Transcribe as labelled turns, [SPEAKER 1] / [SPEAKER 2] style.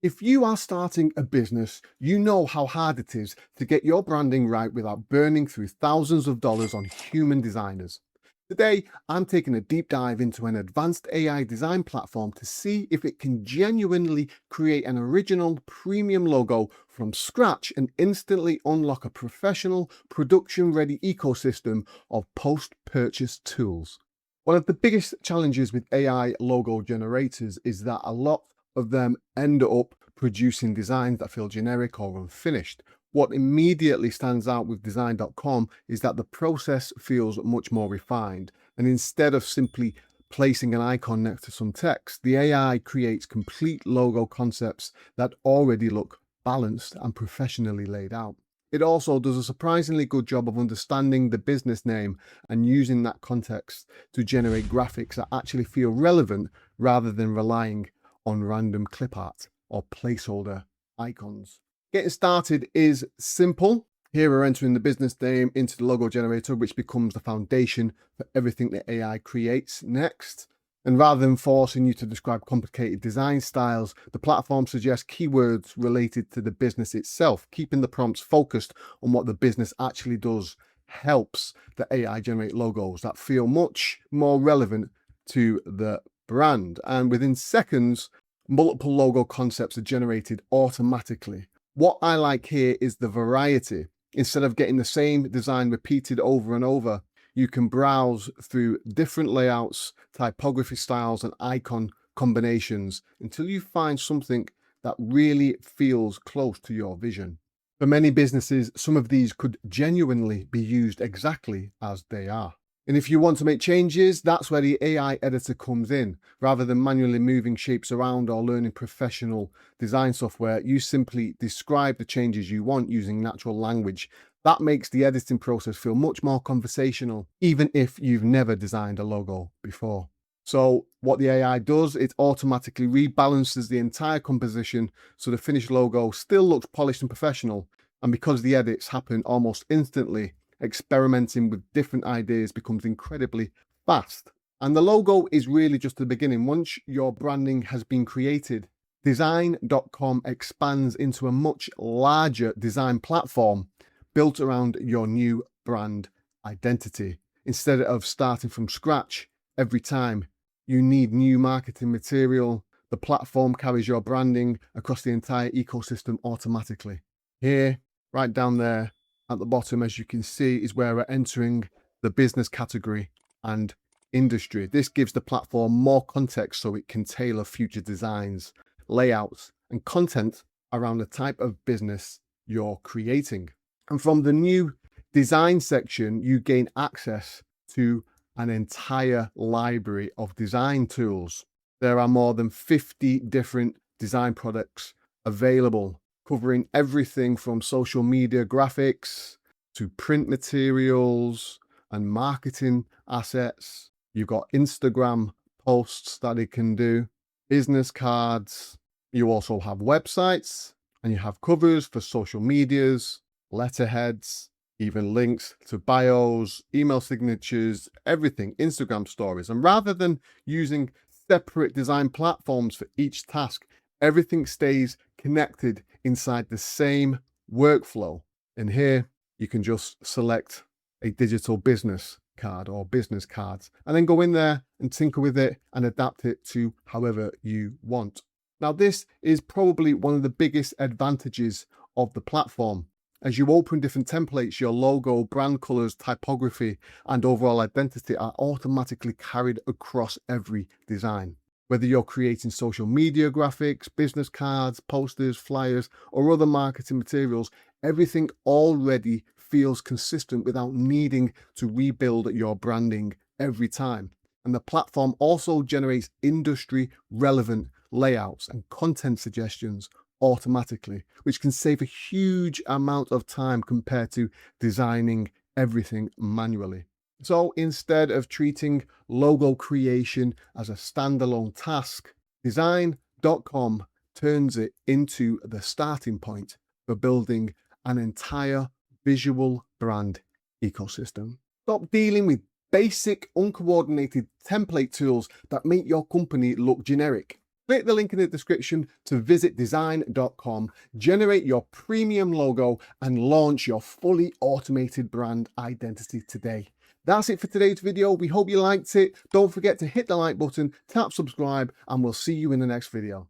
[SPEAKER 1] If you are starting a business, you know how hard it is to get your branding right without burning through thousands of dollars on human designers. Today, I'm taking a deep dive into an advanced AI design platform to see if it can genuinely create an original premium logo from scratch and instantly unlock a professional, production-ready ecosystem of post-purchase tools. One of the biggest challenges with AI logo generators is that a lot of them end up producing designs that feel generic or unfinished. What immediately stands out with design.com is that the process feels much more refined, and instead of simply placing an icon next to some text, the AI creates complete logo concepts that already look balanced and professionally laid out. It also does a surprisingly good job of understanding the business name and using that context to generate graphics that actually feel relevant rather than relying on random clip art or placeholder icons. Getting started is simple. Here we're entering the business name into the logo generator, which becomes the foundation for everything that AI creates next. And rather than forcing you to describe complicated design styles, the platform suggests keywords related to the business itself. Keeping the prompts focused on what the business actually does helps the AI generate logos that feel much more relevant to the brand. And within seconds, multiple logo concepts are generated automatically. What I like here is the variety. Instead of getting the same design repeated over and over, you can browse through different layouts, typography styles, and icon combinations until you find something that really feels close to your vision. For many businesses, some of these could genuinely be used exactly as they are. And if you want to make changes, that's where the AI editor comes in. Rather than manually moving shapes around or learning professional design software, you simply describe the changes you want using natural language. That makes the editing process feel much more conversational, even if you've never designed a logo before. So what the AI does, it automatically rebalances the entire composition so the finished logo still looks polished and professional. And because the edits happen almost instantly, experimenting with different ideas becomes incredibly fast. And the logo is really just the beginning. Once your branding has been created, design.com expands into a much larger design platform built around your new brand identity. Instead of starting from scratch every time you need new marketing material, the platform carries your branding across the entire ecosystem automatically. Here, right down there, at the bottom, as you can see, is where we're entering the business category and industry. This gives the platform more context so it can tailor future designs, layouts, and content around the type of business you're creating. And from the new design section, you gain access to an entire library of design tools. There are more than 50 different design products available, covering everything from social media graphics to print materials and marketing assets. You've got Instagram posts that it can do, business cards. You also have websites, and you have covers for social medias, letterheads, even links to bios, email signatures, everything, Instagram stories. And rather than using separate design platforms for each task, everything stays connected inside the same workflow. And here you can just select a digital business card or business cards, and then go in there and tinker with it and adapt it to however you want. Now, this is probably one of the biggest advantages of the platform. As you open different templates, your logo, brand colors, typography, and overall identity are automatically carried across every design. Whether you're creating social media graphics, business cards, posters, flyers, or other marketing materials, everything already feels consistent without needing to rebuild your branding every time. And the platform also generates industry relevant layouts and content suggestions automatically, which can save a huge amount of time compared to designing everything manually. So instead of treating logo creation as a standalone task, design.com turns it into the starting point for building an entire visual brand ecosystem. Stop dealing with basic, uncoordinated template tools that make your company look generic. Click the link in the description to visit design.com, generate your premium logo, and launch your fully automated brand identity today. That's it for today's video. We hope you liked it. Don't forget to hit the like button, tap subscribe, and we'll see you in the next video.